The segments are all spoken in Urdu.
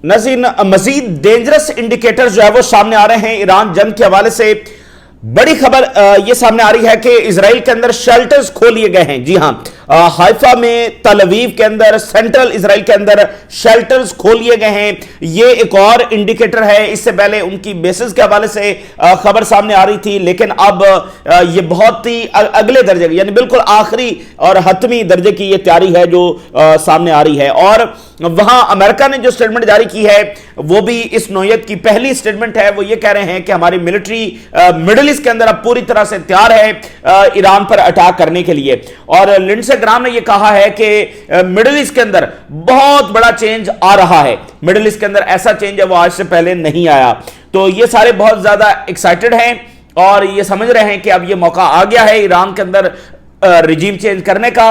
ناظرین، مزید ڈینجرس انڈیکیٹر جو ہے وہ سامنے آ رہے ہیں ایران جنگ کے حوالے سے۔ بڑی خبر یہ سامنے آ رہی ہے کہ اسرائیل کے اندر شیلٹرز کھول لیے گئے ہیں۔ جی ہاں، حائفہ میں، تل ابیب کے اندر، سینٹرل اسرائیل کے اندر شیلٹرز کھول لیے گئے ہیں۔ یہ ایک اور انڈیکیٹر ہے۔ اس سے پہلے ان کی بیسز کے حوالے سے خبر سامنے آ رہی تھی، لیکن اب یہ بہت ہی اگلے درجے کی، یعنی بالکل آخری اور حتمی درجے کی یہ تیاری ہے جو سامنے آ رہی ہے۔ اور وہاں امریکہ نے جو سٹیٹمنٹ جاری کی ہے وہ بھی اس نوعیت کی پہلی سٹیٹمنٹ ہے۔ وہ یہ کہہ رہے ہیں کہ ہماری ملٹری مڈل ایسٹ کے اندر اب پوری طرح سے تیار ہے ایران پر اٹیک کرنے کے لیے۔ اور لنڈسے گرام نے یہ کہا ہے کہ مڈل ایسٹ کے اندر بہت بڑا چینج آ رہا ہے۔ مڈل ایسٹ کے اندر ایسا چینج ہے وہ آج سے پہلے نہیں آیا۔ تو یہ سارے بہت زیادہ ایکسائٹڈ ہیں اور یہ سمجھ رہے ہیں کہ اب یہ موقع آ گیا ہے ایران کے اندر رجیم چینج کرنے کا۔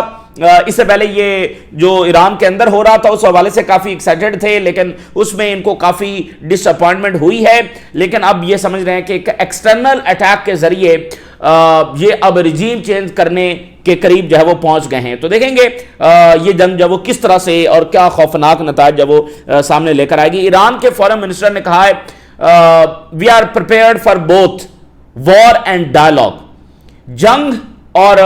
اس سے پہلے یہ جو ایران کے اندر ہو رہا تھا اس حوالے سے کافی ایکسائٹڈ تھے، لیکن اس میں ان کو کافی ڈس اپوائنٹمنٹ ہوئی ہے۔ لیکن اب یہ سمجھ رہے ہیں کہ ایک ایکسٹرنل اٹیک کے ذریعے یہ اب رجیم چینج کرنے کے قریب جو ہے وہ پہنچ گئے ہیں۔ تو دیکھیں گے یہ جنگ جو وہ کس طرح سے اور کیا خوفناک نتائج جو وہ سامنے لے کر آئے گی۔ ایران کے فورن منسٹر نے کہا ہے we are prepared for both war and dialogue, جنگ اور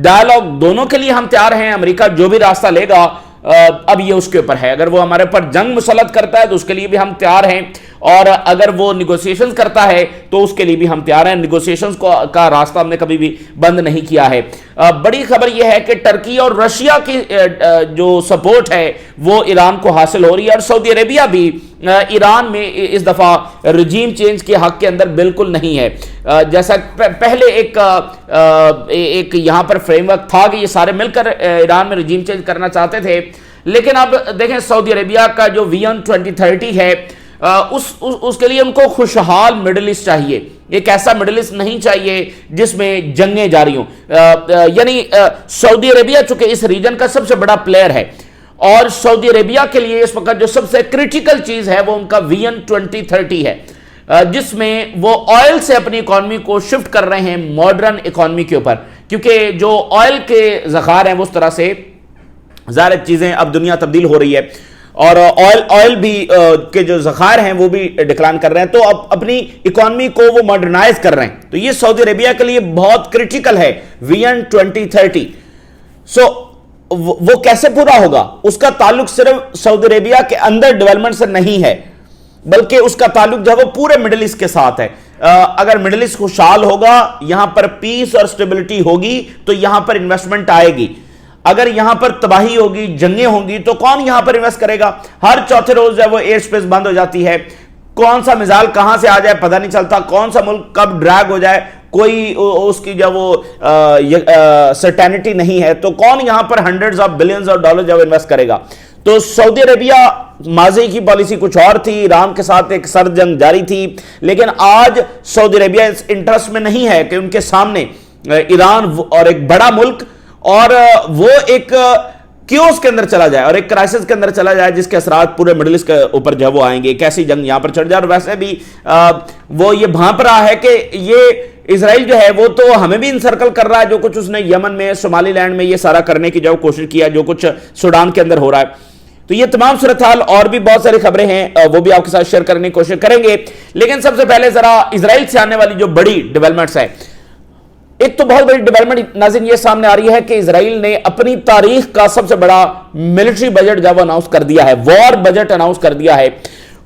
ڈائلاگ دونوں کے لیے ہم تیار ہیں۔ امریکہ جو بھی راستہ لے گا اب یہ اس کے اوپر ہے۔ اگر وہ ہمارے پر جنگ مسلط کرتا ہے تو اس کے لیے بھی ہم تیار ہیں، اور اگر وہ نیگوسیشنز کرتا ہے تو اس کے لیے بھی ہم تیار ہیں۔ نیگوسیشنز کا راستہ ہم نے کبھی بھی بند نہیں کیا ہے۔ بڑی خبر یہ ہے کہ ترکی اور رشیا کی جو سپورٹ ہے وہ ایران کو حاصل ہو رہی ہے، اور سعودی عربیہ بھی ایران میں اس دفعہ رجیم چینج کے حق کے اندر بالکل نہیں ہے۔ جیسا پہلے ایک یہاں پر فریم ورک تھا کہ یہ سارے مل کر ایران میں رجیم چینج کرنا چاہتے تھے، لیکن اب دیکھیں سعودی عربیہ کا جو ویژن 2030 ہے اس کے لیے ان کو خوشحال مڈل ایسٹ چاہیے۔ ایک ایسا مڈل ایسٹ نہیں چاہیے جس میں جنگیں جاری ہوں۔ یعنی سعودی عربیہ چونکہ اس ریجن کا سب سے بڑا پلیئر ہے، اور سعودی عربیہ کے لیے اس وقت جو سب سے کرٹیکل چیز ہے وہ ان کا ویژن 2030 ہے، جس میں وہ آئل سے اپنی اکانومی کو شفٹ کر رہے ہیں ماڈرن اکانومی کے اوپر، کیونکہ جو آئل کے ذخائر ہیں وہ اس طرح سے ظاہر چیزیں اب دنیا تبدیل ہو رہی ہے، اور آئل بھی کے جو ذخائر ہیں وہ بھی ڈکلائن کر رہے ہیں، تو اب اپنی اکانومی کو وہ ماڈرنائز کر رہے ہیں۔ تو یہ سعودی عربیہ کے لیے بہت کرٹیکل ہے ویژن 2030۔ وہ کیسے پورا ہوگا؟ اس کا تعلق صرف سعودی عربیہ کے اندر ڈیولپمنٹ سے نہیں ہے، بلکہ اس کا تعلق جو ہے وہ پورے مڈل ایسٹ کے ساتھ ہے۔ اگر مڈل ایسٹ خوشحال ہوگا، یہاں پر پیس اور سٹیبلٹی ہوگی تو یہاں پر انویسٹمنٹ آئے گی۔ اگر یہاں پر تباہی ہوگی، جنگیں ہوں گی، تو کون یہاں پر انویسٹ کرے گا؟ ہر چوتھے روز جو ہے وہ ایئر سپیس بند ہو جاتی ہے، کون سا میزائل کہاں سے آ جائے پتہ نہیں چلتا، کون سا ملک کب ڈریگ ہو جائے، کوئی اس کی جو وہ سرٹینٹی نہیں ہے، تو کون یہاں پر hundreds of billions of dollar جو انویسٹ کرے گا؟ تو سعودی عربیہ ماضی کی پالیسی کچھ اور تھی، ایران کے ساتھ ایک سرد جنگ جاری تھی، لیکن آج سعودی عربیہ اس انٹرسٹ میں نہیں ہے کہ ان کے سامنے ایران اور ایک بڑا ملک اور وہ ایک کیوس کے اندر چلا جائے اور ایک کرائسس کے اندر چلا جائے، جس کے اثرات پورے مڈل ایسٹ کے اوپر جو ہے وہ آئیں گے، ایک ایسی جنگ یہاں پر چڑھ جائے۔ اور ویسے بھی وہ یہ بھانپ رہا ہے کہ یہ اسرائیل جو ہے وہ تو ہمیں بھی انسرکل کر رہا ہے، جو کچھ اس نے یمن میں، صومالی لینڈ میں یہ سارا کرنے کی جو کوشش کیا، جو کچھ سوڈان کے اندر ہو رہا ہے۔ تو یہ تمام صورتحال اور بھی بہت ساری خبریں ہیں، وہ بھی آپ کے ساتھ شیئر کرنے کی کوشش کریں گے، لیکن سب سے پہلے ذرا اسرائیل سے آنے والی جو بڑی ڈیولپمنٹس ہیں۔ ایک تو بہت بڑی ڈیولپمنٹ ناظرین یہ سامنے آ رہی ہے کہ اسرائیل نے اپنی تاریخ کا سب سے بڑا ملٹری بجٹ جب اناؤنس کر دیا ہے، وار بجٹ اناؤنس کر دیا ہے۔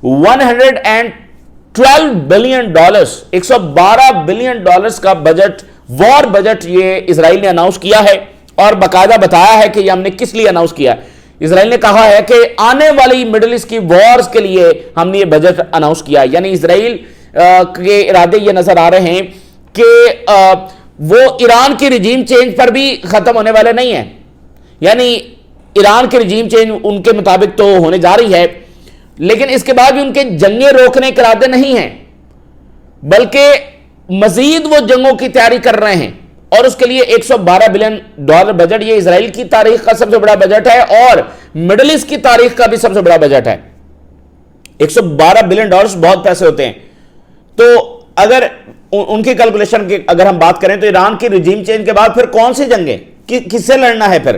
112 بلین ڈالرز، 112 بلین ڈالرز کا بجٹ، وار بجٹ یہ اسرائیل نے اناؤنس کیا ہے، اور باقاعدہ بتایا ہے کہ یہ ہم نے کس لیے اناؤنس کیا ہے۔ اسرائیل نے کہا ہے کہ آنے والی مڈل ایسٹ کی وارز کے لیے ہم نے یہ بجٹ اناؤنس کیا، یعنی اسرائیل کے ارادے یہ نظر آ رہے ہیں کہ وہ ایران کی رجیم چینج پر بھی ختم ہونے والے نہیں ہیں، یعنی ایران کی رجیم چینج ان کے مطابق تو ہونے جا رہی ہے، لیکن اس کے بعد بھی ان کے جنگیں روکنے کے ارادے نہیں ہیں، بلکہ مزید وہ جنگوں کی تیاری کر رہے ہیں، اور اس کے لیے 112 بلین ڈالر بجٹ، یہ اسرائیل کی تاریخ کا سب سے بڑا بجٹ ہے اور مڈل ایسٹ کی تاریخ کا بھی سب سے بڑا بجٹ ہے۔ 112 بلین ڈالرز بہت پیسے ہوتے ہیں۔ تو اگر ان کی کیلکولیشن کی اگر ہم بات کریں تو ایران کی رجیم چینج کے بعد پھر کون سی جنگیں، کس سے لڑنا ہے؟ پھر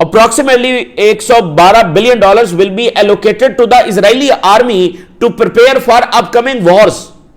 approximately $112 billion will be allocated to the Israeli army to prepare for upcoming wars।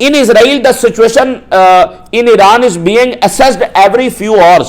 In Israel, the situation in Iran is being assessed every few hours।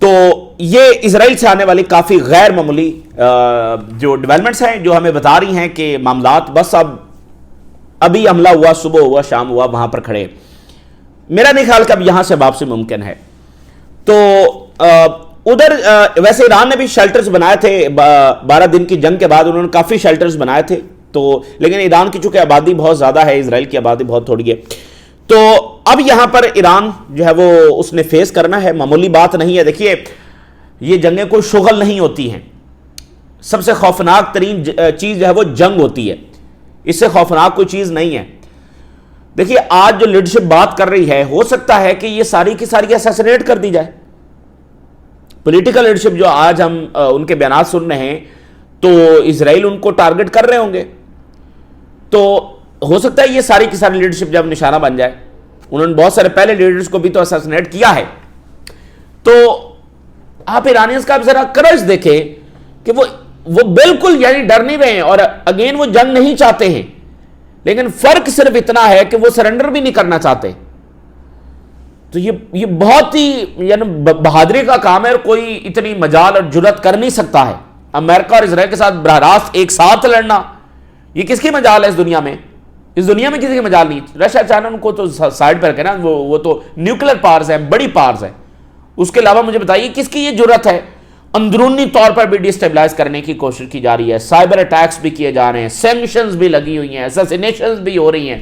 تو یہ اسرائیل سے آنے والی کافی غیر معمولی جو ڈیولپمنٹس ہیں جو ہمیں بتا رہی ہیں کہ معاملات بس ابھی حملہ ہوا، صبح ہوا، شام ہوا، وہاں پر کھڑے. میرا نہیں خیال کہ اب یہاں سے واپسی ممکن ہے. تو ادھر ویسے ایران نے بھی شیلٹرز بنائے تھے 12 دن کی جنگ کے بعد، انہوں نے کافی شیلٹرز بنائے تھے. تو لیکن ایران کی چونکہ آبادی بہت زیادہ ہے، اسرائیل کی آبادی بہت تھوڑی ہے، تو اب یہاں پر ایران جو ہے وہ اس نے فیس کرنا ہے. معمولی بات نہیں ہے. دیکھیے یہ جنگیں کوئی شغل نہیں ہوتی ہیں. سب سے خوفناک ترین چیز جو ہے وہ جنگ ہوتی ہے. اس سے خوفناک کوئی چیز نہیں ہے. دیکھیے آج جو لیڈرشپ بات کر رہی ہے، ہو سکتا ہے کہ یہ ساری کی ساری اسیسینیٹ کر دی جائے. پولیٹیکل لیڈرشپ جو آج ہم ان کے بیانات سن رہے ہیں، تو اسرائیل ان کو ٹارگٹ کر رہے ہوں گے. تو ہو سکتا ہے یہ ساری کی ساری لیڈرشپ جب نشانہ بن جائے. انہوں نے بہت سارے پہلے لیڈرز کو بھی تو اسیسینیٹ کیا ہے. تو آپ ایرانیز کا ذرا کرج دیکھیں کہ وہ بالکل یعنی ڈر نہیں رہے ہیں، اور اگین وہ جنگ نہیں چاہتے ہیں، لیکن فرق صرف اتنا ہے کہ وہ سرنڈر بھی نہیں کرنا چاہتے. تو یہ بہت ہی یعنی بہادری کا کام ہے، اور کوئی اتنی مجال اور جرات کر نہیں سکتا ہے. امریکہ اور اسرائیل کے ساتھ براہ راست ایک ساتھ لڑنا، یہ کس کی مجال ہے اس دنیا میں؟ اس دنیا میں کسی کی مجال نہیں. رشیا چائنا ان کو تو سائڈ پہ رکھے نا، وہ تو نیوکلیر پاورز ہیں، بڑی پاورز ہیں. اس کے علاوہ مجھے بتائیے کس کی یہ جرات ہے؟ اندرونی طور پر بھی ڈیسٹیبلائز کرنے کی کوشش کی جا رہی ہے، سائبر اٹیکس بھی کیے جا رہے ہیں، سینکشنز بھی لگی ہوئی ہیں، اساسینیشنز بھی ہو رہی ہیں.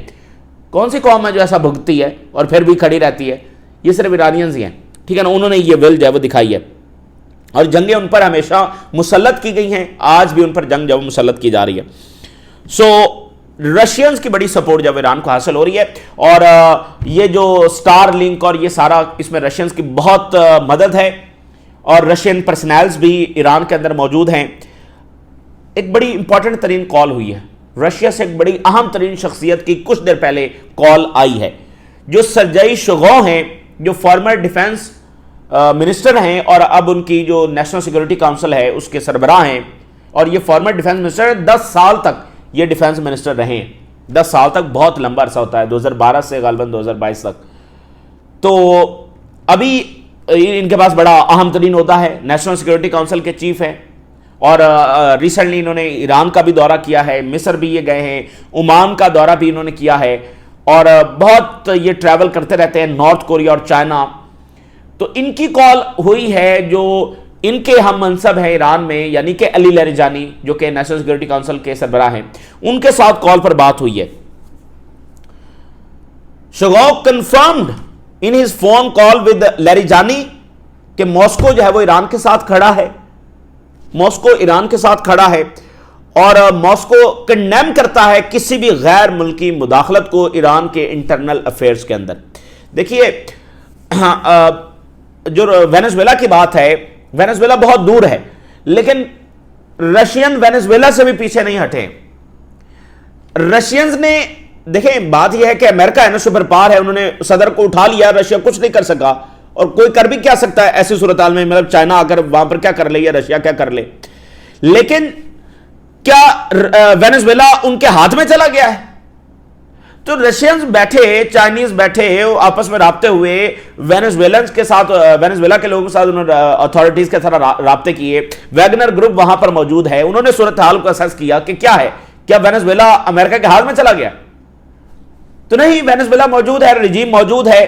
کون سی قوم ہے جو ایسا بھگتتی ہے اور پھر بھی کھڑی رہتی ہے؟ یہ صرف ایرانیز ہی ہیں. ٹھیک ہے نا، انہوں نے یہ ول جو ہے وہ دکھائی ہے، اور جنگیں ان پر ہمیشہ مسلط کی گئی ہیں، آج بھی ان پر جنگ جو مسلط کی جا رہی ہے. سو رشینز کی بڑی سپورٹ جب ایران کو حاصل ہو رہی ہے، اور یہ جو سٹار لنک اور یہ سارا، اس میں رشینز کی بہت مدد ہے، اور رشین پرسنلز بھی ایران کے اندر موجود ہیں. ایک بڑی امپورٹنٹ ترین کال ہوئی ہے رشیا سے، ایک بڑی اہم ترین شخصیت کی کچھ دیر پہلے کال آئی ہے. جو سرجئی شوگو ہیں، جو فارمر ڈیفنس منسٹر ہیں، اور اب ان کی جو نیشنل سیکورٹی کاؤنسل ہے اس کے سربراہ ہیں، اور یہ فارمر ڈیفنس منسٹر 10 سال تک یہ ڈیفنس منسٹر رہے ہیں. 10 سال تک بہت لمبا عرصہ ہوتا ہے، 2012 سے غالباً 2022 تک. تو ابھی ان کے پاس بڑا اہم ترین عہدہ ہے، نیشنل سیکورٹی کاؤنسل کے چیف ہیں، اور ریسنٹلی انہوں نے ایران کا بھی دورہ کیا ہے، مصر بھی یہ گئے ہیں، عمان کا دورہ بھی انہوں نے کیا ہے، اور بہت یہ ٹریول کرتے رہتے ہیں نارتھ کوریا اور چائنا. تو ان کی کال ہوئی ہے، جو ان کے ہم منصب ہیں ایران میں، یعنی کہ علی لاریجانی جو کہ نیشنل سیکورٹی کاؤنسل کے سربراہ ہیں، ان کے ساتھ کال پر بات ہوئی ہے. Shoigu confirmed in his phone call with Larijani کہ ماسکو جو ہے وہ ایران کے ساتھ کھڑا ہے، ماسکو ایران کے ساتھ کھڑا ہے، اور ماسکو کنڈیم کرتا ہے کسی بھی غیر ملکی مداخلت کو ایران کے انٹرنل افیئرز کے اندر. دیکھیے جو وینزویلا کی بات ہے، وینزویلا بہت دور ہے، لیکن رشین وینزویلا سے بھی پیچھے نہیں ہٹے. رشینز نے دیکھیں، بات یہ ہے کہ امریکہ ہے نا سپر پاور ہے، انہوں نے صدر کو اٹھا لیا، رشیا کچھ نہیں کر سکا، اور کوئی کر بھی کیا سکتا ہے ایسی صورتحال میں؟ مطلب چائنا اگر وہاں پر کیا کر لے یا رشیا کیا کر لے. لیکن کیا وینزویلا ان کے ہاتھ میں چلا گیا ہے؟ تو رشینز بیٹھے، چائنیز بیٹھے، آپس میں رابطے ہوئے، وینزویلنز کے ساتھ، وینزویلا کے لوگوں کے ساتھ انہوں نے اتھارٹیز کے ساتھ رابطے کیے. ویگنر گروپ وہاں پر موجود ہے، انہوں نے صورتحال کو اسیس کیا کہ کیا ہے، کیا وینزویلا امریکہ کے ہاتھ میں چلا گیا؟ تو نہیں، وینزویلا موجود ہے، رجیم موجود ہے،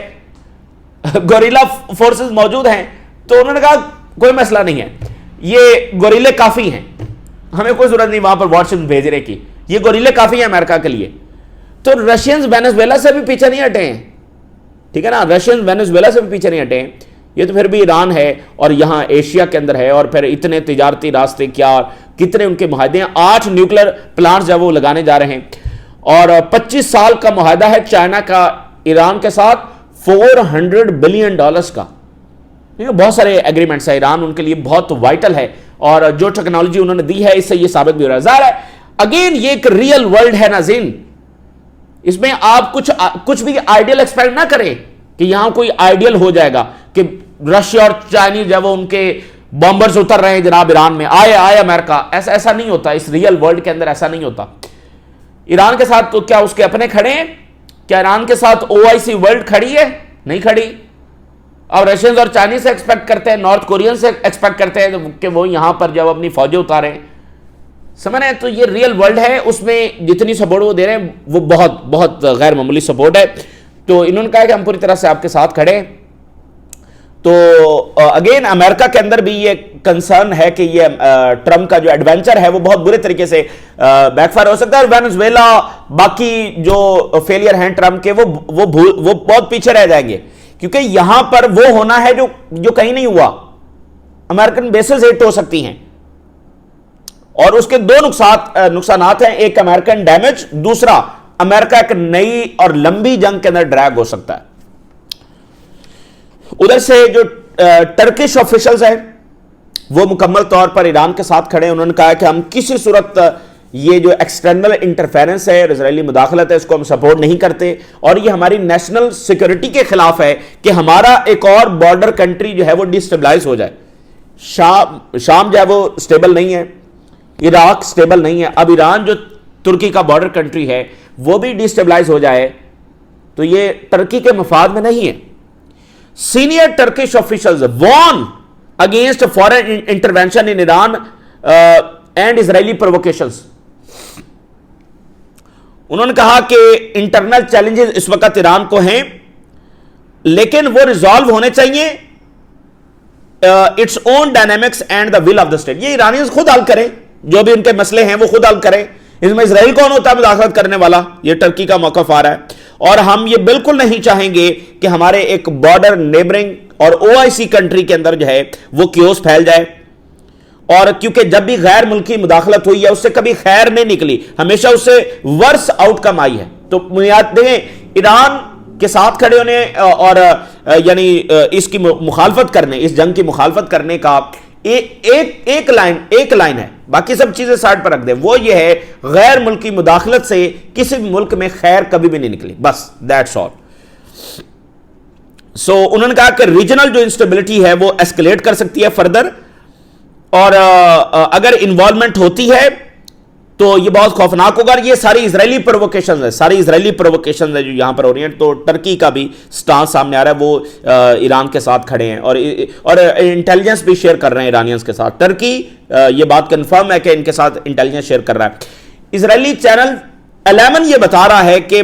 گوریلا فورسز موجود ہیں. تو انہوں نے کہا کوئی مسئلہ نہیں ہے، یہ گوریلے کافی ہیں، ہمیں کوئی ضرورت نہیں وہاں پر واٹس بھیجنے کی، یہ گوریلے کافی ہیں امریکہ کے لیے. تو رشینز وینزویلا سے بھی پیچھے نہیں ہٹے ہیں. ٹھیک ہے نا، رشینز وینزویلا سے بھی پیچھے نہیں ہٹے ہیں. یہ تو پھر بھی ایران ہے، اور یہاں ایشیا کے اندر ہے، اور پھر اتنے تجارتی راستے کیا، کتنے ان کے معاہدے ہیں. 8 نیوکلیر پلانٹس جب وہ لگانے جا رہے ہیں، اور 25 سال کا معاہدہ ہے چائنا کا ایران کے ساتھ $400 بلین کا. بہت سارے ایگریمنٹس ہیں، ایران ان کے لیے بہت وائٹل ہے، اور جو ٹیکنالوجی انہوں نے دی ہے اس سے یہ ثابت بھی ہو رہا ہے. ظاہر ہے اگین یہ ایک ریئل ورلڈ ہے ناظرین، اس میں آپ کچھ بھی آئیڈیل ایکسپیکٹ نہ کریں کہ یہاں کوئی آئیڈیل ہو جائے گا کہ رشیا اور چائنیز جب وہ ان کے بمبرز اتر رہے ہیں جناب ایران میں، آئے امریکہ. ایسا نہیں ہوتا، اس ریئل ورلڈ کے اندر ایسا نہیں ہوتا. ایران کے ساتھ تو کیا اس کے اپنے کھڑے ہیں؟ کیا ایران کے ساتھ OIC ورلڈ کھڑی ہے؟ نہیں کھڑی. اب رشین اور چائنیز سے ایکسپیکٹ کرتے ہیں, نارتھ کورین سے ایکسپیکٹ کرتے ہیں کہ وہ یہاں پر جب اپنی فوجیں اتاریں, سمجھ رہے ہیں. تو یہ ریئل ورلڈ ہے, اس میں جتنی سپورٹ وہ دے رہے ہیں وہ بہت بہت غیر معمولی سپورٹ ہے. تو انہوں نے کہا کہ ہم پوری طرح سے آپ کے ساتھ کھڑے ہیں. تو اگین امریکہ کے اندر بھی یہ کنسرن ہے کہ یہ ٹرمپ کا جو ایڈونچر ہے وہ بہت برے طریقے سے بیک فائر ہو سکتا ہے, اور وینزویلا باقی جو فیلئر ہیں ٹرمپ کے وہ بہت پیچھے رہ جائیں گے, کیونکہ یہاں پر وہ ہونا ہے جو کہیں نہیں ہوا. امریکن بیسز ہٹ ہو سکتی ہیں, اور اس کے دو نقصانات ہیں, ایک امریکن ڈیمیج, دوسرا امریکہ ایک نئی اور لمبی جنگ کے اندر ڈریگ ہو سکتا ہے. ادھر سے جو ٹرکش آفیشلز ہیں وہ مکمل طور پر ایران کے ساتھ کھڑے ہیں. انہوں نے کہا کہ ہم کسی صورت یہ جو ایکسٹرنل انٹرفیرنس ہے اور اسرائیلی مداخلت ہے اس کو ہم سپورٹ نہیں کرتے, اور یہ ہماری نیشنل سیکورٹی کے خلاف ہے کہ ہمارا ایک اور بارڈر کنٹری جو ہے وہ ڈیسٹیبلائز ہو جائے. شام جو ہے وہ سٹیبل نہیں ہے, عراق سٹیبل نہیں ہے, اب ایران جو ترکی کا بارڈر کنٹری ہے وہ بھی ڈیسٹیبلائز ہو جائے تو یہ ترکی کے مفاد میں نہیں ہے. Senior Turkish officials warn against foreign intervention in Iran and Israeli provocations. انہوں نے کہا کہ انٹرنل چیلنجز اس وقت ایران کو ہیں لیکن وہ ریزالو ہونے چاہیے its own dynamics and the will of the state. یہ ایرانیز خود حل کریں, جو بھی ان کے مسئلے ہیں وہ خود حل کریں. اس میں اسرائیل کون ہوتا ہے مداخلت کرنے والا؟ یہ ٹرکی کا موقف آ رہا ہے, اور ہم یہ بالکل نہیں چاہیں گے کہ ہمارے ایک بارڈر نیبرنگ اور OIC کنٹری کے اندر جو ہے وہ کیوس پھیل جائے. اور کیونکہ جب بھی غیر ملکی مداخلت ہوئی ہے اس سے کبھی خیر نہیں نکلی, ہمیشہ اس سے ورس آؤٹ کم آئی ہے. تو بنیاد دیکھیں, ایران کے ساتھ کھڑے ہونے اور یعنی اس کی مخالفت کرنے, اس جنگ کی مخالفت کرنے کا ایک لائن ہے, باقی سب چیزیں سائڈ پر رکھ دیں. وہ یہ ہے غیر ملکی مداخلت سے کسی بھی ملک میں خیر کبھی بھی نہیں نکلی, بس دیٹس آل. سو انہوں نے کہا کہ ریجنل جو انسٹیبلٹی ہے وہ ایسکلیٹ کر سکتی ہے فردر, اور اگر انوالومنٹ ہوتی ہے تو یہ بہت خوفناک ہوگا. یہ ساری اسرائیلی پرووکیشنز ہیں جو یہاں پر ہو رہی ہیں. تو ٹرکی کا بھی سٹانس سامنے آ رہا ہے, وہ ایران کے ساتھ کھڑے ہیں اور انٹیلیجنس بھی شیئر کر رہے ہیں ایرانیز کے ساتھ. ٹرکی یہ بات کنفرم ہے کہ ان کے ساتھ انٹیلیجنس شیئر کر رہا ہے. اسرائیلی چینل 11 یہ بتا رہا ہے کہ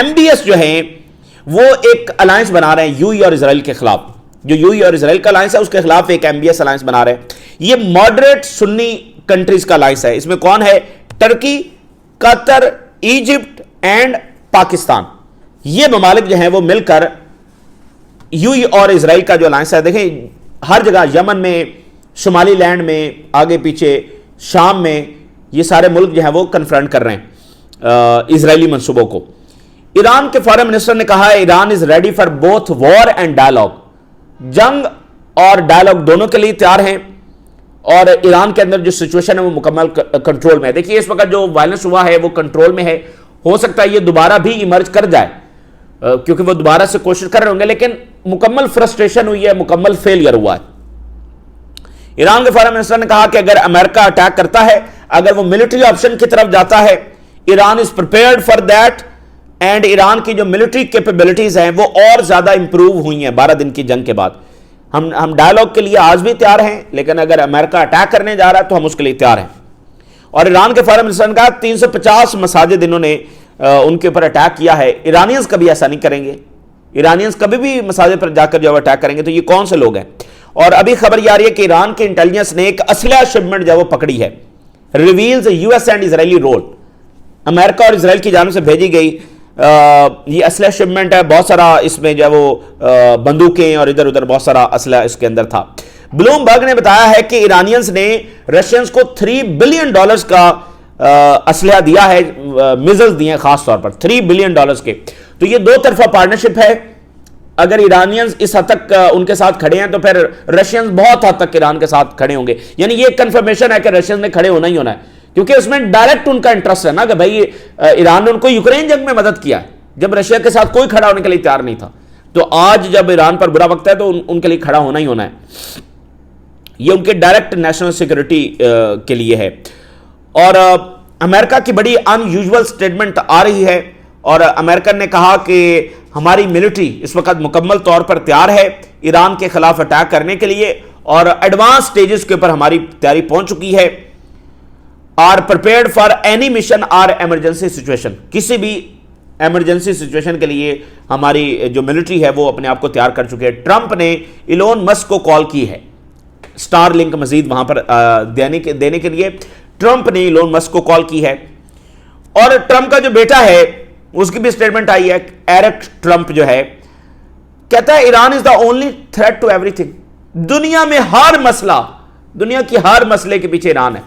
MBS جو ہیں وہ ایک الائنس بنا رہے ہیں UAE اور اسرائیل کے خلاف. جو UAE اور اسرائیل کا الائنس ہے اس کے خلاف ایک MBS الائنس بنا رہے ہیں. یہ ماڈریٹ سنی کنٹریز کا الائنس ہے. اس میں کون ہے؟ Turkey, Qatar, Egypt and Pakistan. یہ ممالک جو ہیں وہ مل کر UAE اور اسرائیل کا جو الائنس ہے, دیکھیں ہر جگہ, یمن میں, شمالی لینڈ میں, آگے پیچھے شام میں, یہ سارے ملک جو ہیں وہ کنفرنٹ کر رہے ہیں اسرائیلی منصوبوں کو. ایران کے فارن منسٹر نے کہا ہے Iran is ready for both war and dialogue. جنگ اور ڈائلاگ دونوں کے لیے تیار ہیں, اور ایران کے اندر جو سچویشن ہے وہ مکمل کنٹرول میں ہے. دیکھیے اس وقت جو وائلنس ہوا ہے وہ کنٹرول میں ہے, ہو سکتا ہے یہ دوبارہ بھی ایمرج کر جائے کیونکہ وہ دوبارہ سے کوشش کر رہے ہوں گے, لیکن مکمل فرسٹریشن ہوئی ہے, مکمل فیلئر ہوا ہے. ایران کے فارن منسٹر نے کہا کہ اگر امریکہ اٹیک کرتا ہے, اگر وہ ملٹری آپشن کی طرف جاتا ہے, Iran is prepared for that, and Iran کی جو ملٹری کیپیبلٹیز ہیں وہ اور زیادہ امپروو ہوئی ہیں 12 دن کی جنگ کے بعد. ہم ڈائلاگ کے لیے آج بھی تیار ہیں, لیکن اگر امریکہ اٹیک کرنے جا رہا ہے تو ہم اس کے لیے تیار ہیں. اور ایران کے فارن منسٹر نے کہا 350 مساجد انہوں نے ان کے اوپر اٹیک کیا ہے. ایرانیز کبھی ایسا نہیں کریں گے, ایرانیز کبھی بھی مساجد پر جا کر جو اٹیک کریں گے تو یہ کون سے لوگ ہیں. اور ابھی خبر یہ آ رہی ہے کہ ایران کے انٹیلیجنس نے ایک اسلحہ شپمنٹ جو وہ پکڑی ہے, reveals US and Israeli role. امریکہ اور اسرائیل کی جانب سے بھیجی گئی یہ اسلحہ شپمنٹ ہے, بہت سارا اس میں جو ہے وہ بندوقیں اور ادھر ادھر بہت سارا اسلحہ اس کے اندر تھا. بلوم برگ نے بتایا ہے کہ ایرانیز نے رشینز کو $3 بلین کا اسلحہ دیا ہے, میزلز دیے ہیں خاص طور پر $3 بلین کے. تو یہ دو طرفہ پارٹنرشپ ہے. اگر ایرانیز اس حد تک ان کے ساتھ کھڑے ہیں تو پھر رشینز بہت حد تک ایران کے ساتھ کھڑے ہوں گے. یعنی یہ کنفرمیشن ہے کہ رشینز نے کھڑے ہونا ہی ہونا ہے, کیونکہ اس میں ڈائریکٹ ان کا انٹرسٹ ہے نا کہ بھائی ایران نے ان کو یوکرین جنگ میں مدد کیا ہے جب رشیا کے ساتھ کوئی کھڑا ہونے کے لیے تیار نہیں تھا. تو آج جب ایران پر برا وقت ہے تو ان کے لیے کھڑا ہونا ہی ہونا ہے. یہ ان کے ڈائریکٹ نیشنل سیکورٹی کے لیے ہے. اور امریکہ کی بڑی ان یوزول سٹیٹمنٹ آ رہی ہے, اور امریکن نے کہا کہ ہماری ملٹری اس وقت مکمل طور پر تیار ہے ایران کے خلاف اٹیک کرنے کے لیے، اور ایڈوانس سٹیجز کے اوپر ہماری تیاری پہنچ چکی ہے. Are prepared for any mission or emergency situation, کسی بھی ایمرجنسی سچویشن کے لیے ہماری جو ملٹری ہے وہ اپنے آپ کو تیار کر چکے ہیں. ٹرمپ نے ایلون مسک کو کال کی ہے سٹار لنک مزید وہاں پر دینے کے لیے. ٹرمپ نے ایلون مسک کو کال کی ہے، اور ٹرمپ کا جو بیٹا ہے اس کی بھی سٹیٹمنٹ آئی ہے. ایرک ٹرمپ جو ہے کہتا ہے Iran is the only threat to everything. دنیا میں ہر مسئلہ، دنیا کی ہر مسئلے کے پیچھے ایران ہے،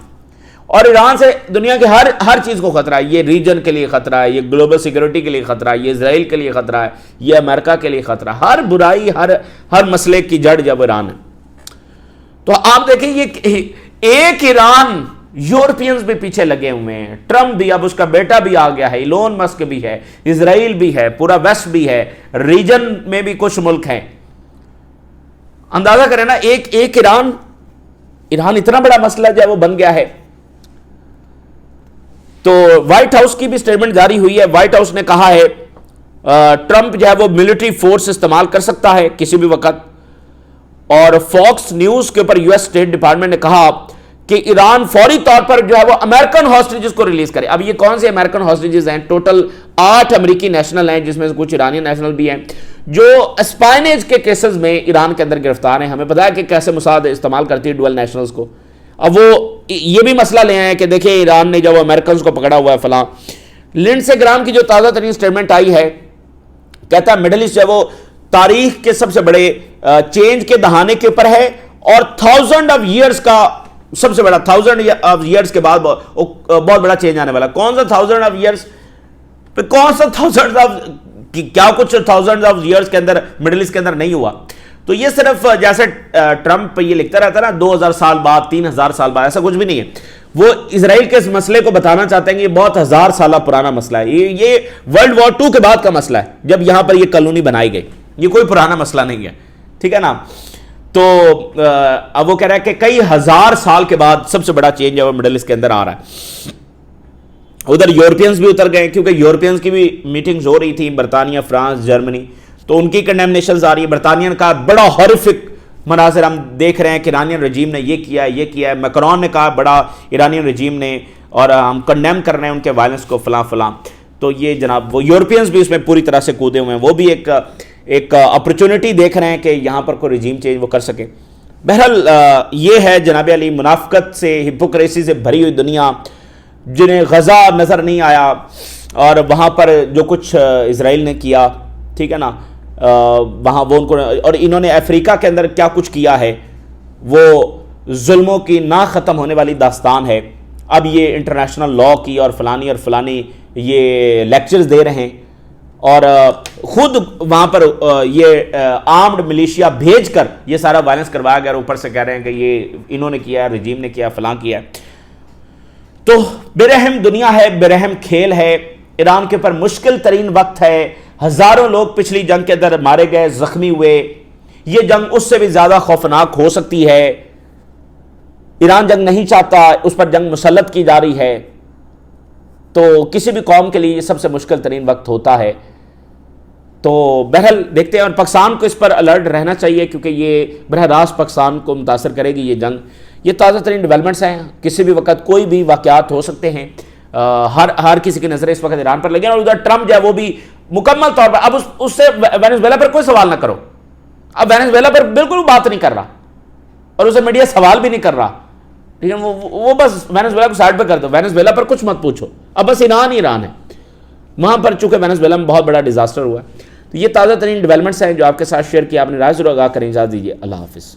اور ایران سے دنیا کے ہر چیز کو خطرہ ہے. یہ ریجن کے لیے خطرہ ہے، یہ گلوبل سیکورٹی کے لیے خطرہ ہے، یہ اسرائیل کے لیے خطرہ ہے، یہ امریکہ کے لیے خطرہ ہے. ہر برائی، ہر مسئلے کی جڑ جب ایران ہے. تو آپ دیکھیں یہ ایک ایران، یورپینز بھی پیچھے لگے ہوئے ہیں. ٹرمپ بھی، اب اس کا بیٹا بھی آ گیا ہے، ایلون مسک بھی ہے، اسرائیل بھی ہے، پورا ویسٹ بھی ہے، ریجن میں بھی کچھ ملک ہیں. اندازہ کریں نا، ایک ایران اتنا بڑا مسئلہ جو ہے وہ بن گیا ہے. تو وائٹ ہاؤس کی بھی سٹیٹمنٹ جاری ہوئی ہے. وائٹ ہاؤس نے کہا ہے ٹرمپ جو ہے وہ ملٹری فورس استعمال کر سکتا ہے کسی بھی وقت. اور فاکس نیوز کے اوپر یو ایس اسٹیٹ ڈپارٹمنٹ نے کہا کہ ایران فوری طور پر جو ہے وہ امریکن ہاسٹیجز کو ریلیز کرے. اب یہ کون سے امریکن ہاسٹیجز ہیں؟ ٹوٹل 8 امریکی نیشنل ہیں، جس میں سے کچھ ایرانی نیشنل بھی ہیں، جو اسپائنیج کے کیسز میں ایران کے اندر گرفتار ہیں. ہمیں پتا ہے کہ کیسے موساد استعمال کرتی ہے ڈوئل نیشنلز کو. اب وہ یہ بھی مسئلہ لے آئے کہ دیکھیں ایران نے جب امریکنز کو پکڑا ہوا ہے فلاں. لنڈسے گرام کی جو تازہ ترین سٹیٹمنٹ آئی ہے، کہتا ہے مڈل ایسٹ جو ہے وہ تاریخ کے سب سے بڑے چینج کے دہانے کے اوپر ہے، اور 1000 آف ایئرز کا سب سے بڑا 1000 آف ایئرز کے بعد بہت بڑا چینج آنے والا. کون سا 1000 آف ایئرز؟ کون سا 1000 آف، کیا کچھ 1000 آف ایئرز کے اندر مڈل ایسٹ کے اندر نہیں ہوا. تو یہ صرف جیسے ٹرمپ یہ لکھتا رہتا ہے نا 2000 سال بعد، 3000 سال بعد، ایسا کچھ بھی نہیں ہے. وہ اسرائیل کے اس مسئلے کو بتانا چاہتے ہیں کہ یہ بہت 1000 سالہ پرانا مسئلہ ہے. یہ ورلڈ وار 2 کے بعد کا مسئلہ ہے جب یہاں پر یہ کالونی بنائی گئی. یہ کوئی پرانا مسئلہ نہیں ہے، ٹھیک ہے نا. تو اب وہ کہہ رہا ہے کہ کئی ہزار سال کے بعد سب سے بڑا چینج ہے وہ مڈل ایسٹ کے اندر آ رہا ہے. ادھر یورپینز بھی اتر گئے، کیونکہ یورپینز کی بھی میٹنگز ہو رہی تھی، برطانیہ، فرانس، جرمنی. تو ان کی کنڈیمنیشنز آ رہی ہے. برطانیہ کا بڑا ہارفک مناظر ہم دیکھ رہے ہیں کہ ایرانین رجیم نے یہ کیا ہے. میکرون نے کہا بڑا ایرانین رجیم نے، اور ہم کنڈیم کر رہے ہیں ان کے وائلنس کو فلاں فلاں. تو یہ جناب وہ یورپینز بھی اس میں پوری طرح سے کودے ہوئے ہیں. وہ بھی ایک اپرچونٹی دیکھ رہے ہیں کہ یہاں پر کوئی رجیم چینج وہ کر سکے. بہرحال یہ ہے جناب علی، منافقت سے، ہپوکریسی سے بھری ہوئی دنیا، جنہیں غزہ نظر نہیں آیا، اور وہاں پر جو کچھ اسرائیل نے کیا، ٹھیک ہے نا، وہاں وہ ان کو، اور انہوں نے افریقہ کے اندر کیا کچھ کیا ہے، وہ ظلموں کی نہ ختم ہونے والی داستان ہے. اب یہ انٹرنیشنل لاء کی اور فلانی یہ لیکچرز دے رہے ہیں، اور خود وہاں پر یہ آرمڈ ملیشیا بھیج کر یہ سارا وائلنس کروایا گیا، اور اوپر سے کہہ رہے ہیں کہ یہ انہوں نے کیا، رجیم نے کیا، فلاں کیا. تو بے رحم دنیا ہے، بے رحم کھیل ہے. ایران کے اوپر مشکل ترین وقت ہے. ہزاروں لوگ پچھلی جنگ کے اندر مارے گئے، زخمی ہوئے. یہ جنگ اس سے بھی زیادہ خوفناک ہو سکتی ہے. ایران جنگ نہیں چاہتا، اس پر جنگ مسلط کی جا رہی ہے. تو کسی بھی قوم کے لیے یہ سب سے مشکل ترین وقت ہوتا ہے. تو بہرحال دیکھتے ہیں، اور پاکستان کو اس پر الرٹ رہنا چاہیے، کیونکہ یہ براہ راست پاکستان کو متاثر کرے گی یہ جنگ. یہ تازہ ترین ڈیولپمنٹس ہیں، کسی بھی وقت کوئی بھی واقعات ہو سکتے ہیں. ہر کسی کی نظریں اس وقت ایران پر لگی ہیں، اور ادھر ٹرمپ جو ہے وہ بھی مکمل طور پر، اب اس سے وینزویلا پر کوئی سوال نہ کرو. اب وینزویلا پر بالکل بات نہیں کر رہا، اور اسے میڈیا سوال بھی نہیں کر رہا. ٹھیک ہے، وہ بس وینزویلا کو سائڈ پہ کر دو، وینزویلا پر کچھ مت پوچھو. اب بس ایران ہی ایران ہے وہاں پر، چونکہ وینزویلا میں بہت بڑا ڈیزاسٹر ہوا ہے. تو یہ تازہ ترین ڈیولپمنٹس ہیں جو آپ کے ساتھ شیئر کیا. آپ نے رائے ضرور آگاہ کریں. اجازت دیجیے، اللہ حافظ.